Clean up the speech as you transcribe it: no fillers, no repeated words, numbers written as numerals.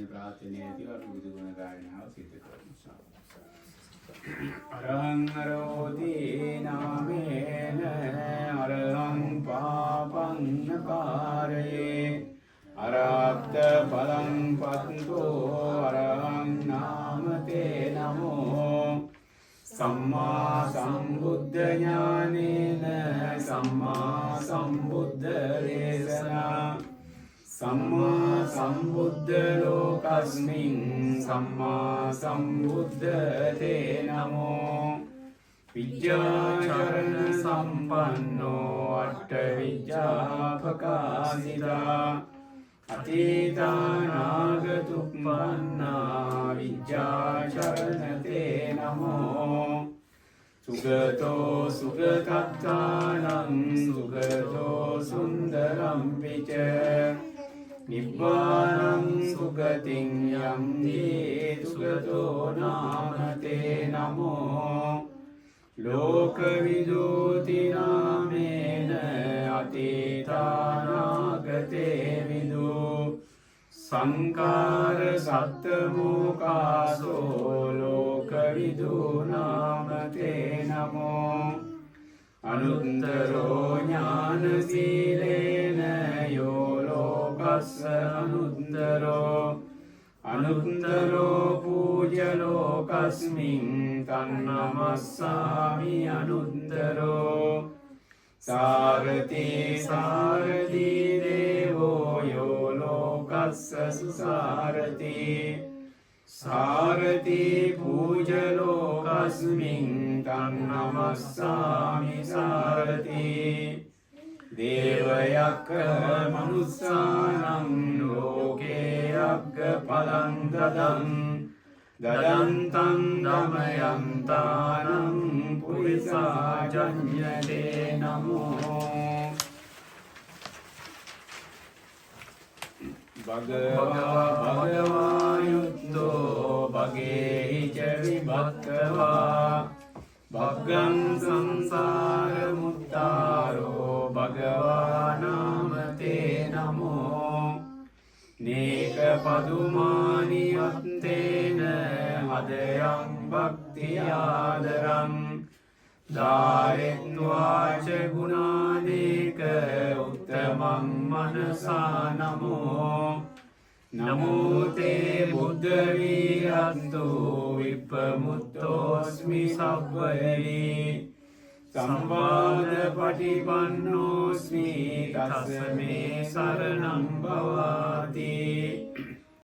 කියන ප්‍රාර්ථනය ඇතිව අපි බුදු ගුණ ගායනාව සිදු කරමු. අරහං අරෝති නාමේන අරහං පාපං නකාරයේ අරහත් පලං පත්තෝ අරහං නාමතේ නමෝ සම්මා සම්බුද්ධ ඥානේන සම්මා සම්බුද්ධ දේශනා සම්මා සම්බුද්ධ ලෝකස්මින් සම්මා සම්බුද්ධ තේ නමෝ විද්‍යාචරණ සම්පන්නෝ අට්ඨ විද්‍යාපකාසිතා අතීතානාගතුප්පන්නා විද්‍යාචරණ තේ නමෝ සුගතෝ සුගතත්තානං සුගතෝ සුන්දරම් පිච නිබ්බානං සුගතින් යම්ති සුගතෝ නාමතේ නමෝ ලෝකවිදූති නාමේන අතීතානාගතේ විදු සංකාර සත්තමෝකාසෝ ලෝකවිදු නාමතේ නමෝ අනුත්තරෝ ඥාන සීලේන යෝ ලෝකස්ස අනුත්තරෝ පූජ්‍ය ලෝකස්මින් තන්නමස්සාමි අනුත්තරෝ සාරති සාරති දේවෝ යෝ ලෝකස්ස සුසාරති සාරති පූජ්‍ය ලෝකස්මින් තන්නමස්සාමි සාරති දේවයක්ඛ මනුස්සානං ලෝකේ අග්ග පලං දදන්තං දමයන්තානං පුරිසාජඤ්ඤතේ නමෝ භගවා යුද්ධෝ භගේහි ච විභක්ඛවා භග්ගං සංසාර මුත්තාරෝ භගවා නාමතේ නමෝ නේක පදුමානි අත්තේන හදයං භක්තියාදරං ධාරෙත්වාච ගුණානේක උත්තමං මනසා නමෝ නමෝ තේ බුද්ධ වීරන්තු විප්පමුත්තෝස්මි සබ්බලි සම්බාධ පටිපන්නෝස්මි තස්මේ සරණං භවාති